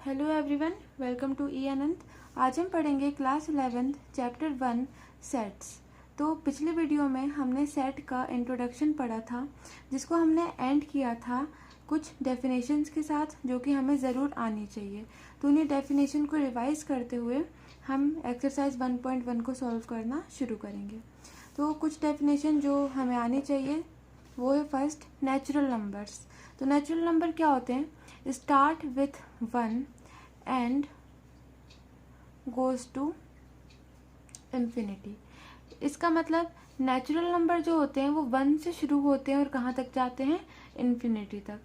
Hello everyone, welcome to ई अनंत। आज हम पढ़ेंगे क्लास 11 चैप्टर 1 सेट्स। तो पिछले वीडियो में हमने सेट का इंट्रोडक्शन पढ़ा था, जिसको हमने एंड किया था कुछ डेफिनेशंस के साथ, जो कि हमें ज़रूर आनी चाहिए। तो उन्हीं डेफिनेशन को रिवाइज करते हुए हम एक्सरसाइज 1.1 को सॉल्व करना शुरू करेंगे। तो कुछ डेफिनेशन जो हमें आनी चाहिए वो है फर्स्ट, नेचुरल नंबर्स। तो नेचुरल नंबर क्या होते हैं? Start with 1 and goes to infinity. इसका मतलब नेचुरल नंबर जो होते हैं वो 1 से शुरू होते हैं और कहाँ तक जाते हैं? इन्फिनिटी तक।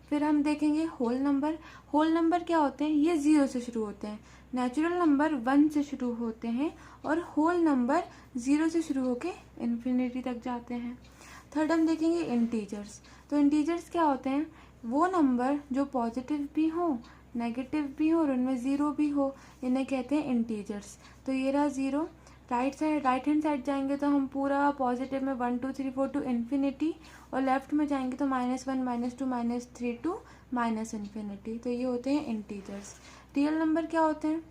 फिर हम देखेंगे होल नंबर। होल नंबर क्या होते हैं? ये 0 से शुरू होते हैं। नेचुरल नंबर 1 से शुरू होते हैं और होल नंबर 0 से शुरू होकर इन्फिनिटी तक जाते हैं। थर्ड हम देखेंगे इंटीजर्स। तो इंटीजर्स क्या होते हैं? वो नंबर जो पॉजिटिव भी हो, नेगेटिव भी हो और उनमें 0 भी हो, इन्हें कहते हैं इंटीजर्स। तो ये रहा 0। राइट हैंड साइड जाएंगे तो हम पूरा पॉजिटिव में 1 2 3 4 टू इन्फिनिटी, और लेफ्ट में जाएंगे तो -1 -2 -3 टू इन्फिनिटी। तो ये होते हैं इंटीजर्स। रियल नंबर क्या होते हैं?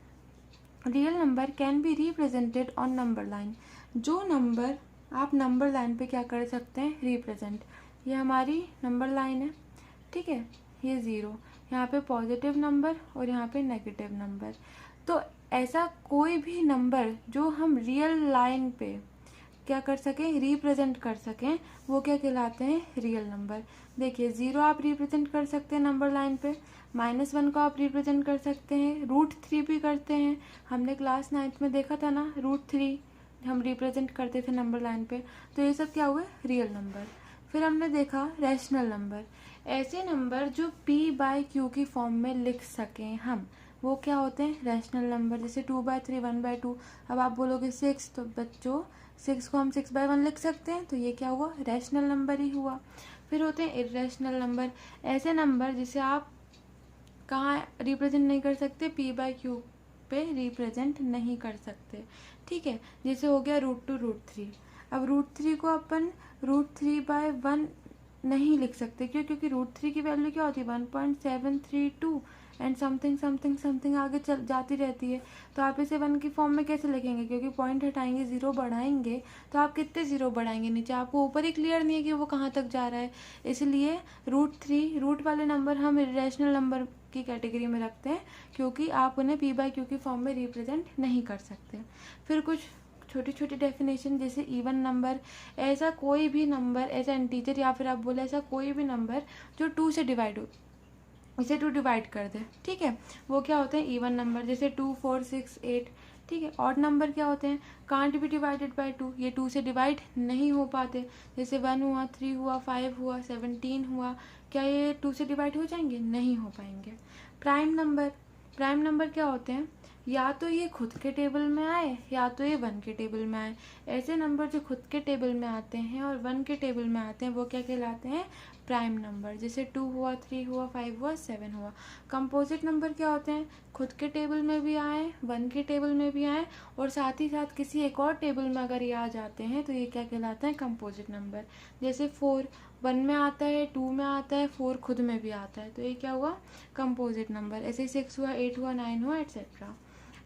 Real number can be represented on number line. जो नंबर आप नंबर लाइन पे क्या कर सकते हैं? रिप्रेजेंट। ये हमारी नंबर लाइन है, ठीक है। ये 0, यहाँ पे पॉजिटिव नंबर और यहाँ पे नेगेटिव नंबर। तो ऐसा कोई भी नंबर जो हम रियल लाइन पे क्या कर सकें? रिप्रेजेंट कर सकें, वो क्या कहलाते हैं? Real number. देखिए 0 आप रिप्रेजेंट कर सकते हैं नंबर लाइन पे, -1 को आप रिप्रेजेंट कर सकते हैं, √3 भी करते हैं। हमने क्लास 9th में देखा था ना, √3 हम रिप्रेजेंट करते थे नंबर लाइन पे। तो ये सब क्या हुए? Real number. फिर हमने देखा रैशनल नंबर। ऐसे नंबर जो p/q की फॉर्म में लिख सकें हम, वो क्या होते हैं? Rational number. जैसे 2/3, 1/2। अब आप बोलोगे 6, तो बच्चों 6 को हम 6/1 लिख सकते हैं, तो ये क्या हुआ? रैशनल नंबर ही हुआ। फिर होते हैं इर्रेशनल नंबर। ऐसे नंबर जिसे आप कहाँ रिप्रेजेंट नहीं कर सकते? p/q पे रिप्रेजेंट नहीं कर सकते, ठीक है। जैसे हो गया √2, √3। अब √3 को अपन √3/1 नहीं लिख सकते, क्यों? क्योंकि √3 की वैल्यू क्या होती है? 1.732 एंड समथिंग समथिंग समथिंग आगे चल जाती रहती है। तो आप इसे 1 की फॉर्म में कैसे लिखेंगे? क्योंकि पॉइंट हटाएंगे, 0 बढ़ाएंगे, तो आप कितने 0 बढ़ाएंगे नीचे? आपको ऊपर ही क्लियर नहीं है कि वो कहाँ तक जा रहा है। इसलिए √3, रूट वाले नंबर हम इरेशनल नंबर की कैटेगरी में रखते हैं, क्योंकि आप उन्हें p/q की फॉर्म में रिप्रेजेंट नहीं कर सकते। फिर कुछ छोटी छोटी डेफिनेशन, जैसे इवन नंबर। ऐसा कोई भी नंबर, ऐसा इंटीजर, या फिर आप बोले ऐसा कोई भी नंबर जो 2 से डिवाइड हो, इसे 2 डिवाइड कर दे, ठीक है, वो क्या होते हैं? Even number. जैसे 2 4 6 8, ठीक है। ऑड नंबर क्या होते हैं? कांट बी डिवाइडेड बाय 2, ये 2 से डिवाइड नहीं हो पाते। जैसे 1 हुआ, 3 हुआ, 5 हुआ, 17 हुआ, क्या ये 2 से डिवाइड हो जाएंगे? नहीं हो पाएंगे। Prime number. प्राइम नंबर क्या होते हैं? या तो ये खुद के टेबल में आए, या तो ये 1 के टेबल में आए। ऐसे नंबर जो खुद के टेबल में आते हैं और 1 के टेबल में आते हैं, वो क्या कहलाते हैं? Prime number. जैसे 2 हुआ, 3 हुआ, 5 हुआ, 7 हुआ। कंपोजिट नंबर क्या होते हैं? खुद के टेबल में भी आए, 1 के टेबल में भी आए, और साथ ही साथ किसी एक और टेबल में अगर ये आ जाते हैं, तो ये क्या कहलाते हैं? Composite number. जैसे 4 1 में आता है, 2 में आता है, 4 खुद में भी आता है, तो ये क्या हुआ? Composite number. ऐसे 6 हुआ, 8 हुआ, 9 हुआ, एट्सेट्रा।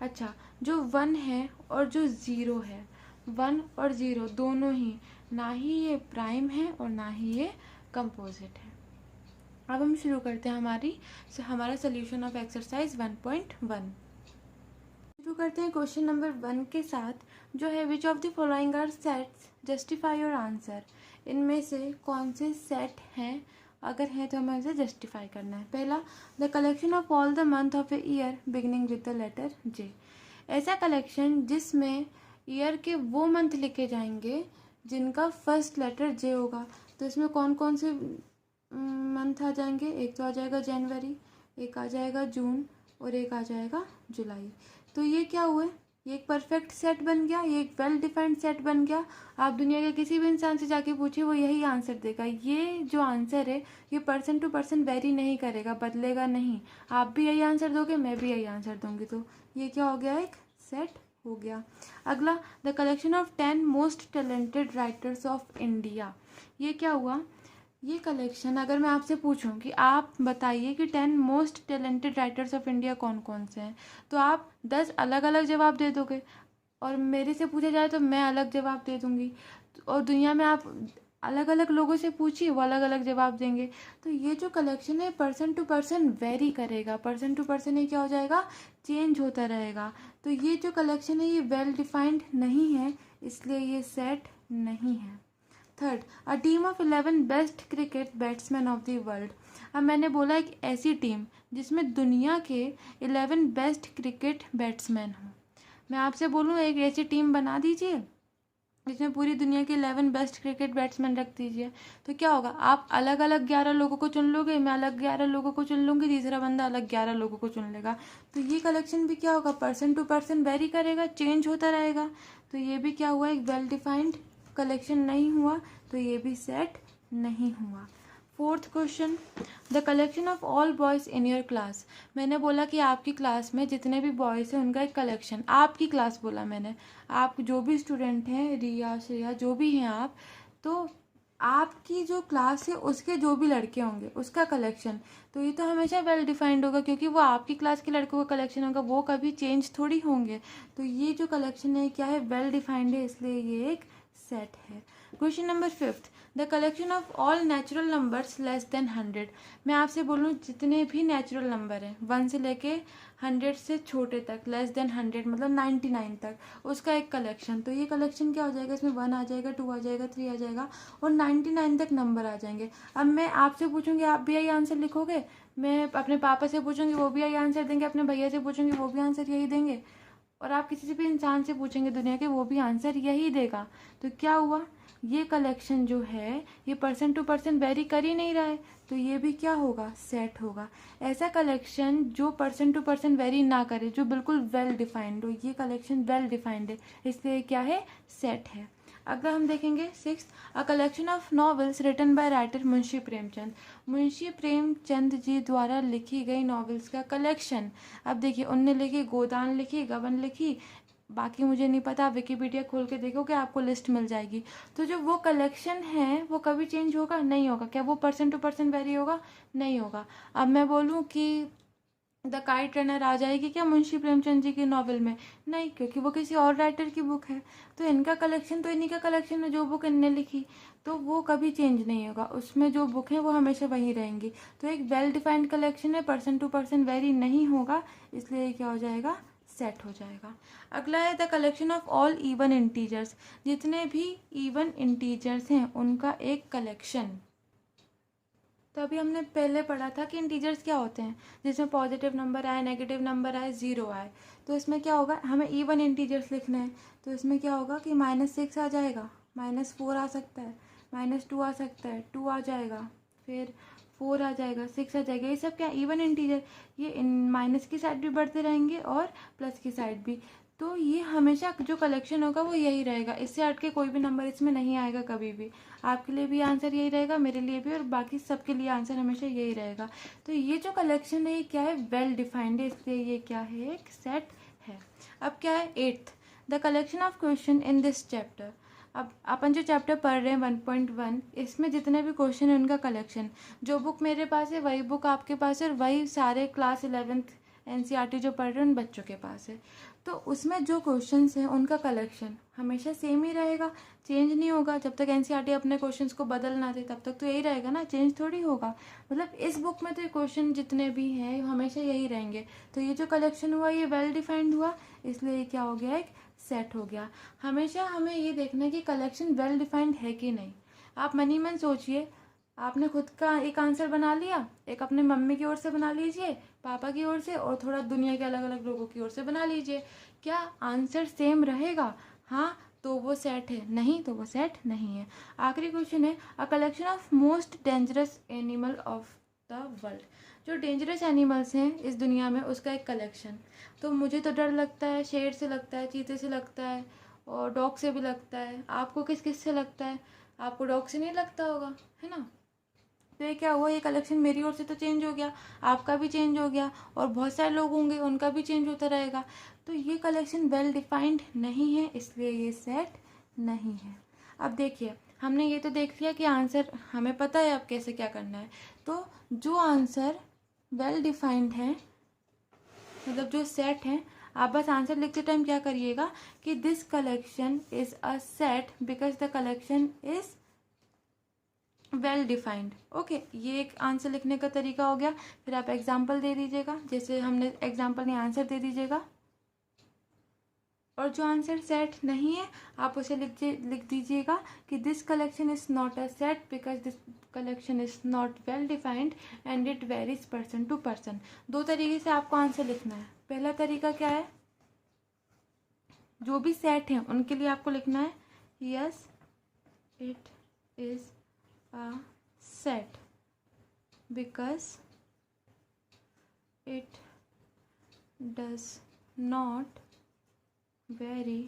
अच्छा, जो 1 है और जो 0 है, 1 और 0 दोनों ही, ना ही ये प्राइम है और ना ही ये कंपोजिट है। अब हम शुरू करते हैं हमारा सोल्यूशन ऑफ एक्सरसाइज 1.1। शुरू करते हैं क्वेश्चन नंबर 1 के साथ, जो है which of the following are sets, justify your answer. इनमें से कौन से सेट हैं? अगर है तो हमें इसे जस्टिफाई करना है। पहला, the collection of all the month of a year beginning with the letter J. ऐसा कलेक्शन जिसमें ईयर के वो मंथ लिखे जाएंगे जिनका फर्स्ट लेटर जे होगा। तो इसमें कौन कौन से मंथ आ जाएंगे? एक तो आ जाएगा जनवरी, एक आ जाएगा जून, और एक आ जाएगा जुलाई। तो ये क्या हुए? ये एक परफेक्ट सेट बन गया, ये एक वेल डिफाइंड सेट बन गया। आप दुनिया के किसी भी इंसान से जाके पूछिए, वो यही आंसर देगा। ये जो आंसर है, ये पर्सन टू पर्सन वेरी नहीं करेगा, बदलेगा नहीं। आप भी यही आंसर दोगे, मैं भी यही आंसर दूंगी, तो ये क्या हो गया? एक सेट हो गया। अगला, the collection of 10 most talented writers of India. ये क्या हुआ? ये कलेक्शन अगर मैं आपसे पूछूं कि आप बताइए कि 10 most talented writers of India कौन कौन से हैं, तो आप 10 अलग अलग जवाब दे दोगे, और मेरे से पूछा जाए तो मैं अलग जवाब दे दूंगी, और दुनिया में आप अलग अलग लोगों से पूछिए, वो अलग अलग जवाब देंगे। तो ये जो कलेक्शन है पर्सन टू पर्सन वेरी करेगा, पर्सन टू पर्सन ये क्या हो जाएगा, चेंज होता रहेगा। तो ये जो कलेक्शन है ये वेल डिफाइंड नहीं है, इसलिए ये सेट नहीं है। Third, a team of 11 best cricket batsman of the world. अब मैंने बोला एक ऐसी टीम जिसमें दुनिया के 11 बेस्ट क्रिकेट बैट्समैन हों। मैं आपसे बोलूँ एक ऐसी टीम बना दीजिए जिसमें पूरी दुनिया के 11 बेस्ट क्रिकेट बैट्समैन रख दीजिए, तो क्या होगा, आप अलग अलग 11 लोगों को चुन लोगे, मैं अलग 11 लोगों को चुन लूँगी, तीसरा बंदा अलग 11 लोगों को चुन लेगा। तो ये कलेक्शन भी क्या होगा, पर्सन टू पर्सन वेरी करेगा, चेंज होता रहेगा। तो ये भी क्या हुआ, एक वेल डिफाइंड कलेक्शन नहीं हुआ, तो ये भी सेट नहीं हुआ। Fourth question, the collection of all boys in your class. मैंने बोला कि आपकी क्लास में जितने भी बॉयज़ हैं उनका एक कलेक्शन, आपकी क्लास बोला मैंने, आप जो भी स्टूडेंट हैं, रिया श्रेया जो भी हैं आप, तो आपकी जो क्लास है उसके जो भी लड़के होंगे उसका कलेक्शन। तो ये तो हमेशा वेल डिफाइंड होगा क्योंकि वो आपकी क्लास के लड़कों का कलेक्शन होगा, वो कभी चेंज थोड़ी होंगे। तो ये जो कलेक्शन है क्या है, वेल डिफाइंड है, इसलिए ये एक सेट है। Question number 5, the collection of all natural numbers less than 100। मैं आपसे बोलूँ जितने भी नेचुरल नंबर हैं 1 से लेके 100 से छोटे तक, लेस देन 100 मतलब 99 तक, उसका एक कलेक्शन। तो ये कलेक्शन क्या हो जाएगा, इसमें 1 आ जाएगा, 2 आ जाएगा, 3 आ जाएगा और 99 तक नंबर आ जाएंगे। अब मैं आपसे पूछूंगी आप भी यही आंसर लिखोगे, मैं अपने पापा से पूछूंगी वो भी यही आंसर देंगे, अपने भैया से पूछूंगी वो भी आंसर यही देंगे, और आप किसी से भी इंसान से पूछेंगे दुनिया के वो भी आंसर यही देगा। तो क्या हुआ, ये कलेक्शन जो है ये पर्सन टू पर्सन वेरी कर ही नहीं रहा है, तो ये भी क्या होगा, सेट होगा। ऐसा कलेक्शन जो पर्सन टू पर्सन वेरी ना करे, जो बिल्कुल वेल डिफाइंड हो, ये कलेक्शन वेल डिफाइंड है, इसलिए क्या है, सेट है। अगला हम देखेंगे 6, a collection of novels written by writer Munshi Premchand. Munshi Premchand ji द्वारा लिखी गई नॉवेल्स का कलेक्शन। अब देखिए उनने लिखी, गोदान लिखी, गबन लिखी, बाकी मुझे नहीं पता, आप विकिपीडिया खोल के देखोगे आपको लिस्ट मिल जाएगी। तो जो वो कलेक्शन है वो कभी चेंज होगा, नहीं होगा। क्या वो पर्सन टू पर्सन वेरी होगा, नहीं होगा। अब मैं बोलूँ कि द काइट रनर आ जाएगी क्या मुंशी प्रेमचंद जी की नॉवल में, नहीं, क्योंकि वो किसी और राइटर की बुक है। तो इनका कलेक्शन तो इन्हीं का कलेक्शन है, जो बुक इनने लिखी, तो वो कभी चेंज नहीं होगा, उसमें जो बुक है वो हमेशा वही रहेंगी। तो एक वेल डिफाइंड कलेक्शन है, पर्सन टू पर्सन वेरी नहीं होगा, इसलिए क्या हो जाएगा, सेट हो जाएगा। अगला है the collection of all even integers. जितने भी इवन इंटीजर्स हैं उनका एक कलेक्शन। तो अभी हमने पहले पढ़ा था कि इंटीजर्स क्या होते हैं, जिसमें पॉजिटिव नंबर आए, नेगेटिव नंबर आए, ज़ीरो आए। तो इसमें क्या होगा, हमें इवन इंटीजर्स लिखना है, तो इसमें क्या होगा कि -6 आ जाएगा, -4 आ सकता है, -2 आ सकता है, 2 आ जाएगा, फिर 4 आ जाएगा, 6 आ जाएगा। ये सब क्या, इवन इंटीजर, ये माइनस की साइड भी बढ़ते रहेंगे और प्लस की साइड भी। तो ये हमेशा जो कलेक्शन होगा वो यही रहेगा, इससे हट के कोई भी नंबर इसमें नहीं आएगा कभी भी। आपके लिए भी आंसर यही रहेगा, मेरे लिए भी, और बाकी सबके लिए आंसर हमेशा यही रहेगा। तो ये जो कलेक्शन है ये क्या है, वेल डिफाइंड है, इसलिए ये क्या है, एक सेट है। अब क्या है 8th, the collection of question in this chapter. अब अपन जो चैप्टर पढ़ रहे हैं 1.1, इसमें जितने भी क्वेश्चन हैं उनका कलेक्शन। जो बुक मेरे पास है वही बुक आपके पास है, और वही सारे क्लास 11th NCERT जो पढ़ रहे हैं उन बच्चों के पास है। तो उसमें जो क्वेश्चंस हैं उनका कलेक्शन हमेशा सेम ही रहेगा, चेंज नहीं होगा। जब तक NCERT अपने क्वेश्चंस को बदल ना दे तब तक तो यही रहेगा ना, चेंज थोड़ी होगा। मतलब इस बुक में तो ये क्वेश्चन जितने भी हैं हमेशा यही रहेंगे। तो ये जो कलेक्शन हुआ ये वेल डिफाइंड हुआ, इसलिए ये क्या हो गया, एक सेट हो गया। हमेशा हमें ये देखना है कि कलेक्शन वेल डिफाइंड है कि नहीं। आप मन ही मन सोचिए, आपने खुद का एक आंसर बना लिया, एक अपने मम्मी की ओर से बना लीजिए, पापा की ओर से, और थोड़ा दुनिया के अलग अलग लोगों की ओर से बना लीजिए। क्या आंसर सेम रहेगा, हाँ तो वो सेट है, नहीं तो वो सेट नहीं है। आखिरी क्वेश्चन है, अ collection of most dangerous animal of the world. जो डेंजरस एनिमल्स हैं इस दुनिया में उसका एक कलेक्शन। तो मुझे तो डर लगता है, शेर से लगता है, चीते से लगता है, और डॉग से भी लगता है। आपको किस किस से लगता है, आपको डॉग से नहीं लगता होगा, है ना। तो ये क्या हुआ, ये कलेक्शन मेरी ओर से तो चेंज हो गया, आपका भी चेंज हो गया, और बहुत सारे लोग होंगे उनका भी चेंज होता रहेगा। तो ये कलेक्शन वेल डिफाइंड नहीं है, इसलिए ये सेट नहीं है। अब देखिए हमने ये तो देख लिया कि आंसर हमें पता है अब कैसे क्या करना है। तो जो आंसर वेल डिफाइंड है, मतलब जो सेट है, आप बस आंसर लिखते टाइम क्या करिएगा कि this collection is a set because the collection is well defined. Okay, ये एक आंसर लिखने का तरीका हो गया। फिर आप एग्जाम्पल दे दीजिएगा, जैसे हमने एग्जाम्पल में आंसर दे दीजिएगा। और जो आंसर सेट नहीं है आप उसे लिख दीजिएगा कि this collection is not a set because this collection is not well defined and it varies person to person. दो तरीके से आपको आंसर लिखना है। पहला तरीका क्या है, जो भी सेट है उनके लिए आपको लिखना है yes it is a set because it does not vary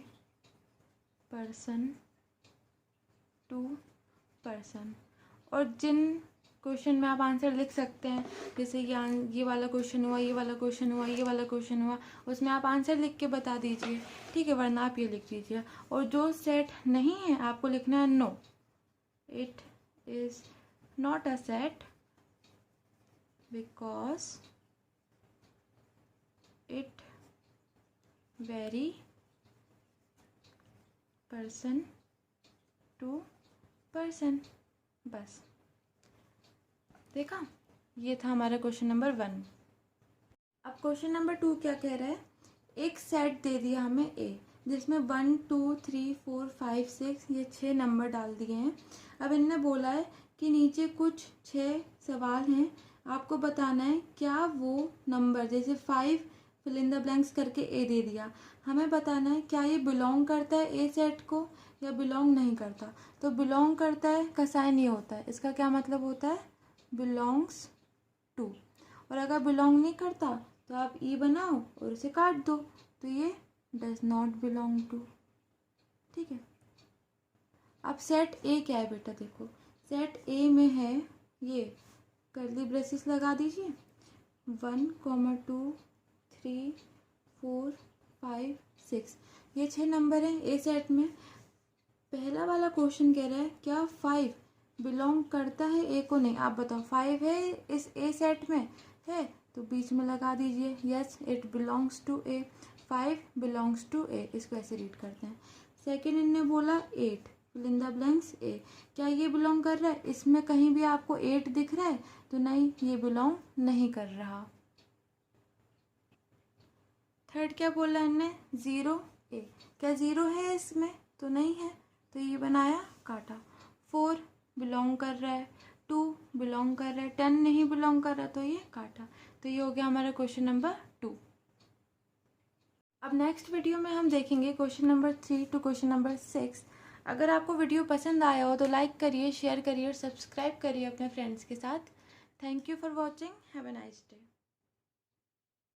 person to person. और जिन क्वेश्चन में आप आंसर लिख सकते हैं, जैसे ये वाला क्वेश्चन हुआ, ये वाला क्वेश्चन हुआ, ये वाला क्वेश्चन हुआ, उसमें आप आंसर लिख के बता दीजिए, ठीक है, वरना आप ये लिख दीजिए। और जो सेट नहीं है आपको लिखना है no it is not a set because it vary person to person. बस, देखा, ये था हमारा क्वेश्चन नंबर 1। अब क्वेश्चन नंबर 2 क्या कह रहा है, एक सेट दे दिया हमें ए जिसमें 1 2 3 4 5 6 ये 6 नंबर डाल दिए हैं। अब इनने बोला है कि नीचे कुछ 6 सवाल हैं, आपको बताना है क्या वो नंबर, जैसे 5 फिल इन द ब्लैंक्स करके ए दे दिया, हमें बताना है क्या ये बिलोंग करता है ए सेट को या बिलोंग नहीं करता। तो बिलोंग करता है का साइन ये होता है, इसका क्या मतलब होता है, बिलोंग्स टू। और अगर बिलोंग नहीं करता तो आप ई बनाओ और उसे काट दो, तो ये डज नॉट बिलोंग टू। ठीक है, अब सेट ए क्या है बेटा, देखो सेट ए में है ये, कर्ली ब्रेसेस लगा दीजिए, 1 2 3 4 5 6 ये 6 नंबर हैं ए सेट में। पहला वाला क्वेश्चन कह रहा है क्या 5 बिलोंग करता है ए को, नहीं, आप बताओ 5 है इस ए सेट में, है तो बीच में लगा दीजिए yes it belongs to A, 5 belongs to A, इसको ऐसे रीड करते हैं। सेकेंड इनने बोला 8 fill in the blanks A, क्या ये बिलोंग कर रहा है, इसमें कहीं भी आपको 8 दिख रहा है तो नहीं, ये बिलोंग नहीं कर रहा। थर्ड क्या बोला इनने, 0 ए, क्या 0 है इसमें, तो नहीं है, तो ये बनाया काटा। 4 बिलोंग कर रहा है, 2 बिलोंग कर रहा है, 10 नहीं बिलोंग कर रहा, तो ये काटा। तो ये हो गया हमारा क्वेश्चन नंबर 2। अब नेक्स्ट वीडियो में हम देखेंगे question number 3 to question number 6। अगर आपको वीडियो पसंद आया हो तो लाइक करिए, शेयर करिए और सब्सक्राइब करिए अपने फ्रेंड्स के साथ। Thank you for watching, have a nice day.